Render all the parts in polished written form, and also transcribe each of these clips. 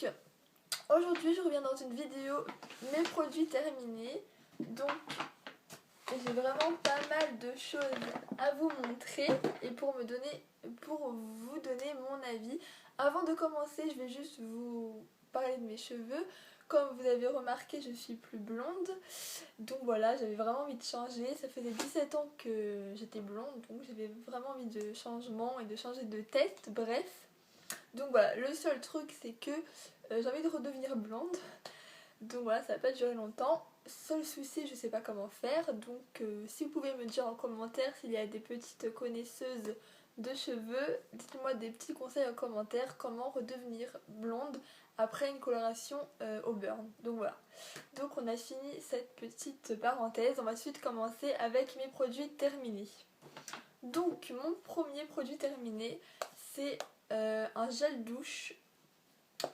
Donc aujourd'hui je reviens dans une vidéo mes produits terminés. Donc j'ai vraiment pas mal de choses à vous montrer et pour vous donner mon avis. Avant de commencer, je vais juste vous parler de mes cheveux. Comme vous avez remarqué, je suis plus blonde. Donc voilà, j'avais vraiment envie de changer. Ça faisait 17 ans que j'étais blonde, donc j'avais vraiment envie de changement et de changer de tête, bref. Donc voilà, le seul truc c'est que j'ai envie de redevenir blonde. Donc voilà, ça va pas durer longtemps. Seul souci, je sais pas comment faire. Donc si vous pouvez me dire en commentaire s'il y a des petites connaisseuses de cheveux, dites-moi des petits conseils en commentaire comment redevenir blonde après une coloration au burn. Donc voilà. Donc on a fini cette petite parenthèse. On va ensuite commencer avec mes produits terminés. Donc mon premier produit terminé, c'est un gel douche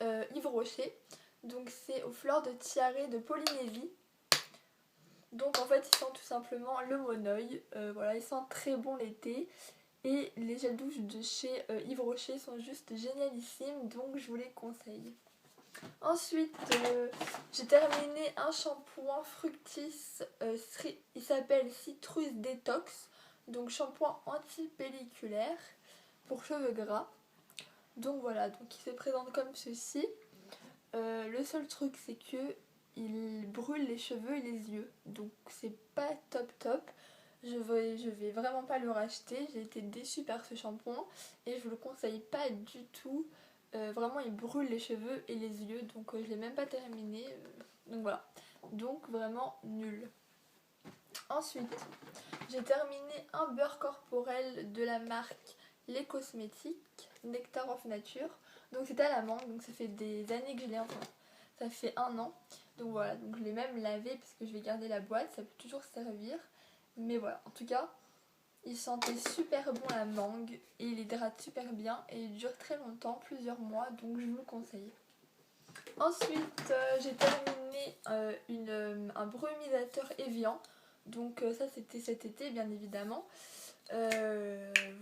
Yves Rocher. Donc c'est aux fleurs de tiare de Polynésie. Donc en fait il sent tout simplement le monoeil. Voilà, il sent très bon l'été. Et les gels douches de chez Yves Rocher sont juste génialissimes, donc je vous les conseille. Ensuite, j'ai terminé un shampoing Fructis, il s'appelle Citrus Detox, donc shampoing anti-pelliculaire pour cheveux gras. Donc voilà, donc il se présente comme ceci. Le seul truc c'est que il brûle les cheveux et les yeux, donc c'est pas top. Je vais vraiment pas le racheter. J'ai été déçue par ce shampoing et je vous le conseille pas du tout. Vraiment il brûle les cheveux et les yeux, donc je l'ai même pas terminé. Donc voilà, donc vraiment nul. Ensuite, j'ai terminé un beurre corporel de la marque Les Cosmétiques, Nectar of Nature. Donc c'est à la menthe, donc ça fait des années que je l'ai, enfin ça fait 1 an. Donc voilà, donc je l'ai même lavé parce que je vais garder la boîte, ça peut toujours servir. Mais voilà, en tout cas, il sentait super bon la mangue et il hydrate super bien et il dure très longtemps, plusieurs mois, donc je vous le conseille. Ensuite, j'ai terminé un brumisateur Evian. Donc ça c'était cet été bien évidemment.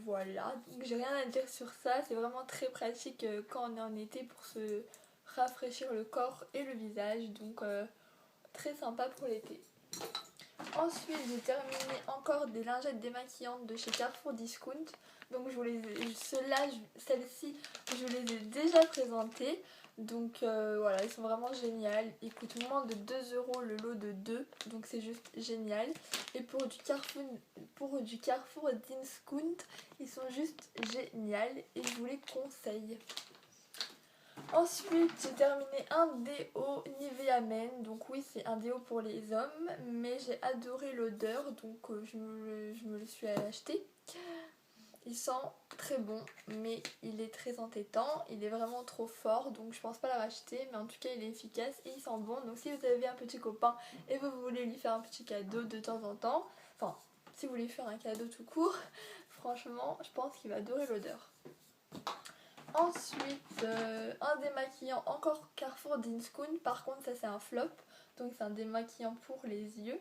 Voilà, donc j'ai rien à dire sur ça, c'est vraiment très pratique quand on est en été pour se rafraîchir le corps et le visage, donc très sympa pour l'été. Ensuite j'ai terminé encore des lingettes démaquillantes de chez Carrefour Discount. Donc celles-ci je les ai déjà présentées. Donc voilà, ils sont vraiment géniaux. Ils coûtent moins de 2 € le lot de 2, donc c'est juste génial. Et pour du Carrefour Discount, ils sont juste géniaux et je vous les conseille. Ensuite, j'ai terminé un déo Nivea Men. Donc oui, c'est un déo pour les hommes, mais j'ai adoré l'odeur, donc je me le suis acheté. Il sent très bon, mais il est très entêtant, il est vraiment trop fort, donc je pense pas la racheter, mais en tout cas il est efficace et il sent bon. Donc si vous avez un petit copain et vous voulez lui faire un petit cadeau de temps en temps, enfin si vous voulez faire un cadeau tout court, franchement je pense qu'il va adorer l'odeur. Ensuite, un démaquillant encore Carrefour Discount, par contre ça c'est un flop, donc c'est un démaquillant pour les yeux.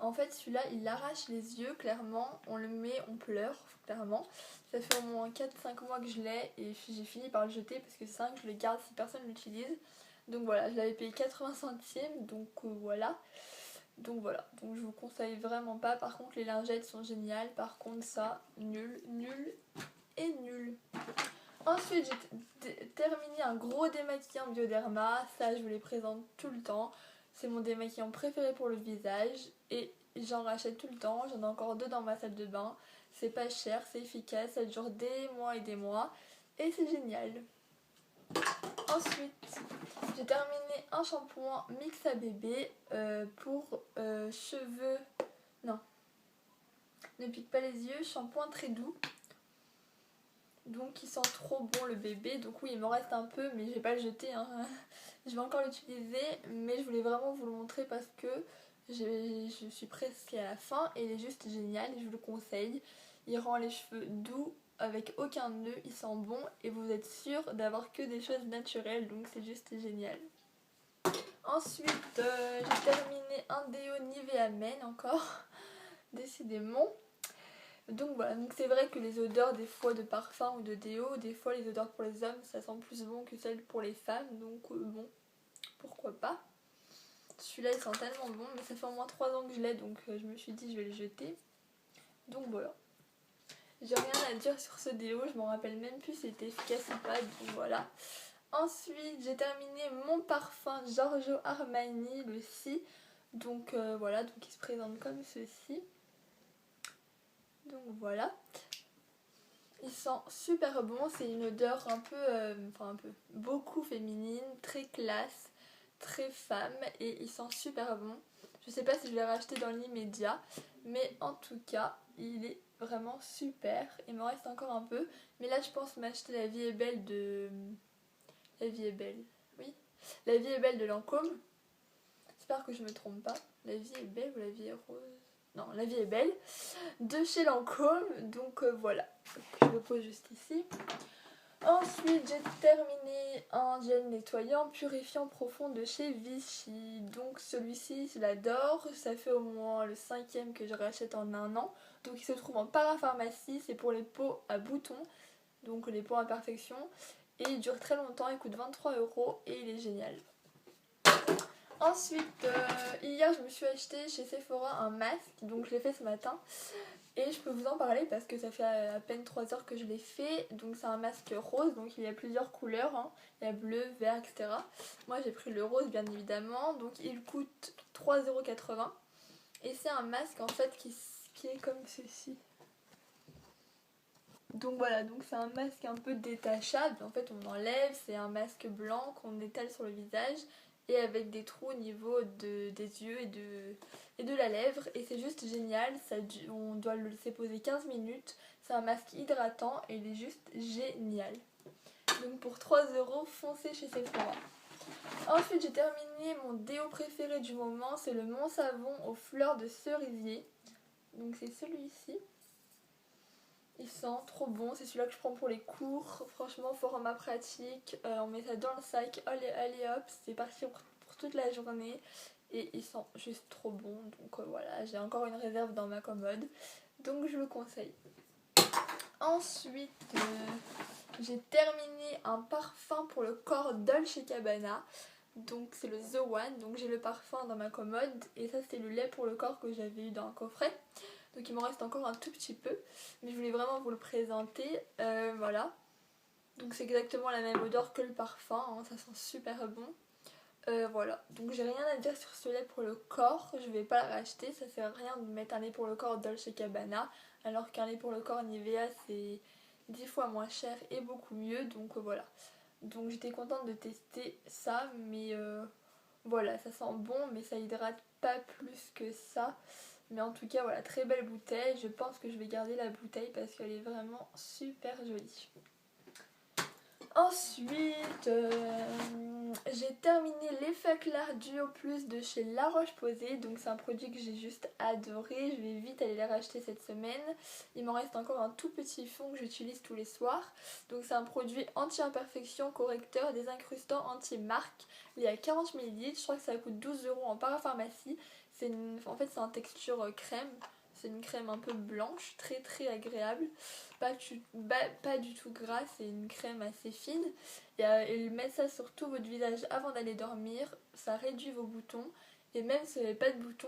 En fait celui-là il arrache les yeux, clairement, on le met, on pleure, clairement. Ça fait au moins 4-5 mois que je l'ai et j'ai fini par le jeter parce que c'est ça que je le garde si personne ne l'utilise. Donc voilà, je l'avais payé 80 centimes, donc voilà. Donc voilà, donc je vous conseille vraiment pas. Par contre les lingettes sont géniales, par contre ça, nul et nul. Ensuite j'ai terminé un gros démaquillant Bioderma, ça je vous les présente tout le temps. C'est mon démaquillant préféré pour le visage et j'en rachète tout le temps, j'en ai encore 2 dans ma salle de bain. C'est pas cher, c'est efficace, ça dure des mois et des mois et c'est génial. Ensuite j'ai terminé un shampoing mix à bébé pour cheveux, non, ne pique pas les yeux, shampoing très doux. Donc il sent trop bon le bébé, donc oui il m'en reste un peu mais je vais pas le jeter, hein. Je vais encore l'utiliser, mais je voulais vraiment vous le montrer parce que je suis presque à la fin et il est juste génial et je vous le conseille. Il rend les cheveux doux avec aucun nœud, il sent bon et vous êtes sûr d'avoir que des choses naturelles, donc c'est juste génial. Ensuite j'ai terminé un déo Nivea Men encore, décidément. Donc voilà, donc c'est vrai que les odeurs des fois de parfum ou de déo, des fois les odeurs pour les hommes ça sent plus bon que celles pour les femmes, donc bon, pourquoi pas. Celui-là il sent tellement bon, mais ça fait au moins 3 ans que je l'ai, donc je me suis dit je vais le jeter. Donc voilà. J'ai rien à dire sur ce déo, je m'en rappelle même plus si c'était efficace ou pas, donc voilà. Ensuite j'ai terminé mon parfum Giorgio Armani, le Si. Donc voilà, donc il se présente comme ceci. Donc voilà. Il sent super bon, c'est une odeur beaucoup féminine, très classe, très femme et il sent super bon. Je sais pas si je vais racheter dans l'immédiat, mais en tout cas, il est vraiment super. Il me reste encore un peu, mais là je pense m'acheter La Vie est belle de... La Vie est belle, oui. La Vie est belle de Lancôme. J'espère que je me trompe pas. La Vie est belle ou La Vie est rose? Non, La Vie est belle de chez Lancôme, donc voilà, je le pose juste ici. Ensuite j'ai terminé un gel nettoyant purifiant profond de chez Vichy, donc celui-ci je l'adore, ça fait au moins le 5e que je rachète en un an, donc il se trouve en parapharmacie, c'est pour les peaux à boutons, donc les peaux à imperfection, et il dure très longtemps, il coûte 23 € et il est génial. Ensuite, hier je me suis acheté chez Sephora un masque, donc je l'ai fait ce matin. Et je peux vous en parler parce que ça fait à peine 3 heures que je l'ai fait. Donc c'est un masque rose, donc il y a plusieurs couleurs, hein. Il y a bleu, vert, etc. Moi j'ai pris le rose bien évidemment, donc il coûte 3,80 €. Et c'est un masque en fait qui est comme ceci. Donc voilà, donc c'est un masque un peu détachable, en fait on enlève, c'est un masque blanc qu'on étale sur le visage et avec des trous au niveau des yeux et de la lèvre, et c'est juste génial, on doit le laisser poser 15 minutes, c'est un masque hydratant et il est juste génial. Donc pour 3 €, foncez chez Sephora. Ensuite j'ai terminé mon déo préféré du moment, c'est le Mont Savon aux fleurs de cerisier, donc c'est celui-ci. Il sent trop bon, c'est celui-là que je prends pour les cours, franchement format pratique, on met ça dans le sac, allez, allez hop, c'est parti pour toute la journée et il sent juste trop bon, donc voilà, j'ai encore une réserve dans ma commode, donc je le conseille. Ensuite, j'ai terminé un parfum pour le corps Dolce & Gabbana, donc c'est le The One, donc j'ai le parfum dans ma commode et ça c'est le lait pour le corps que j'avais eu dans un coffret. Donc il m'en reste encore un tout petit peu, mais je voulais vraiment vous le présenter, voilà. Donc c'est exactement la même odeur que le parfum, hein, ça sent super bon. Voilà, donc j'ai rien à dire sur ce lait pour le corps, je vais pas le racheter, ça sert à rien de mettre un lait pour le corps Dolce & Gabbana, alors qu'un lait pour le corps Nivea c'est 10 fois moins cher et beaucoup mieux, donc voilà. Donc j'étais contente de tester ça, mais voilà, ça sent bon, mais ça hydrate pas plus que ça. Mais en tout cas, voilà, très belle bouteille. Je pense que je vais garder la bouteille parce qu'elle est vraiment super jolie. Ensuite, j'ai terminé l'effet clair Duo Plus de chez La Roche-Posay. Donc c'est un produit que j'ai juste adoré. Je vais vite aller les racheter cette semaine. Il m'en reste encore un tout petit fond que j'utilise tous les soirs. Donc c'est un produit anti-imperfection, correcteur, désincrustant, anti-marque. Il y a 40 ml. Je crois que ça coûte 12 € en parapharmacie. En fait c'est en texture crème. C'est une crème un peu blanche, très très agréable, pas du tout grasse, c'est une crème assez fine. Et mettre ça sur tout votre visage avant d'aller dormir, ça réduit vos boutons. Et même si vous n'avez pas de boutons,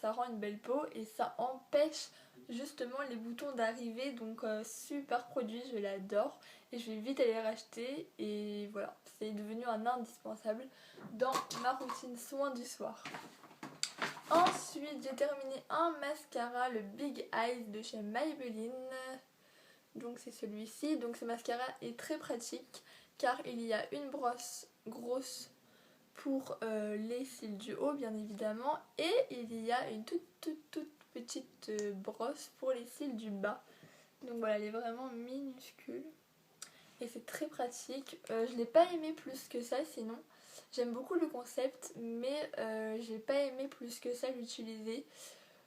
ça rend une belle peau et ça empêche justement les boutons d'arriver. Donc super produit, je l'adore et je vais vite aller racheter. Et voilà, c'est devenu un indispensable dans ma routine soin du soir. Ensuite, j'ai terminé un mascara, le Big Eyes de chez Maybelline. Donc c'est celui-ci. Donc ce mascara est très pratique car il y a une brosse grosse pour les cils du haut bien évidemment. Et il y a une toute petite brosse pour les cils du bas. Donc voilà, elle est vraiment minuscule. Et c'est très pratique. Je l'ai pas aimé plus que ça sinon. J'aime beaucoup le concept, mais j'ai pas aimé plus que ça l'utiliser.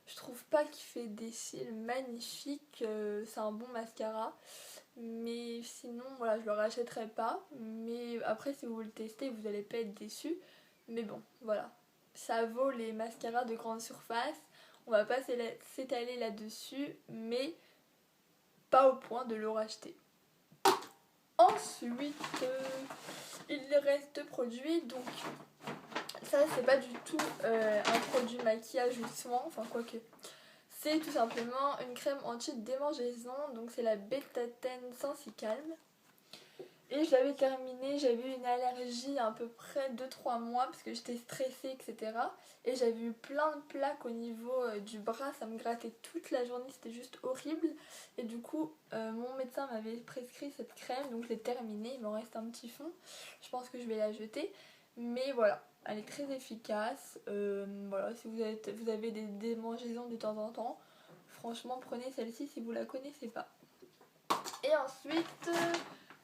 Je trouve pas qu'il fait des cils magnifiques, c'est un bon mascara. Mais sinon, voilà, je le rachèterai pas. Mais après, si vous le testez, vous allez pas être déçus. Mais bon, voilà. Ça vaut les mascaras de grande surface. On va pas s'étaler là-dessus, mais pas au point de le racheter. Ensuite, il reste 2 produits, donc ça c'est pas du tout un produit maquillage ou soin, enfin quoique. C'est tout simplement une crème anti-démangeaison, donc c'est la Bétatène Sensicalme. Et je l'avais terminée, j'avais une allergie à peu près 2-3 mois parce que j'étais stressée, etc. Et j'avais eu plein de plaques au niveau du bras, ça me grattait toute la journée, c'était juste horrible. Et du coup, mon médecin m'avait prescrit cette crème, donc je l'ai terminée, il m'en reste un petit fond. Je pense que je vais la jeter. Mais voilà, elle est très efficace. Voilà, si vous avez des démangeaisons de temps en temps, franchement prenez celle-ci si vous la connaissez pas. Et ensuite,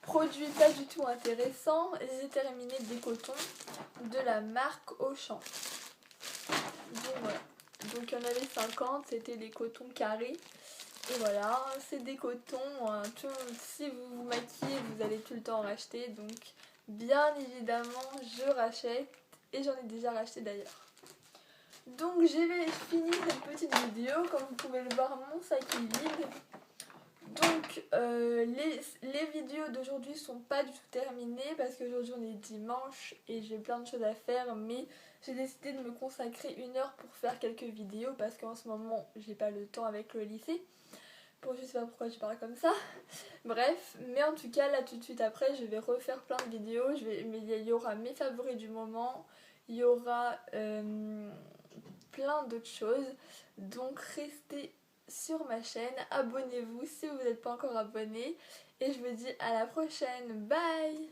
produit pas du tout intéressant, j'ai terminé des cotons de la marque Auchan. Donc voilà, donc il y en avait 50, c'était des cotons carrés. Et voilà, c'est des cotons, si vous vous maquillez, vous allez tout le temps en racheter. Donc bien évidemment, je rachète et j'en ai déjà racheté d'ailleurs. Donc j'ai fini cette petite vidéo, comme vous pouvez le voir, mon sac est vide. Donc les vidéos d'aujourd'hui sont pas du tout terminées parce qu'aujourd'hui on est dimanche et j'ai plein de choses à faire, mais j'ai décidé de me consacrer 1 heure pour faire quelques vidéos parce qu'en ce moment j'ai pas le temps avec le lycée. Bon, je sais pas pourquoi je parle comme ça. Bref, mais en tout cas là tout de suite après je vais refaire plein de vidéos, mais il y aura mes favoris du moment, il y aura plein d'autres choses, donc restez sur ma chaîne, abonnez-vous si vous n'êtes pas encore abonné et je vous dis à la prochaine, bye.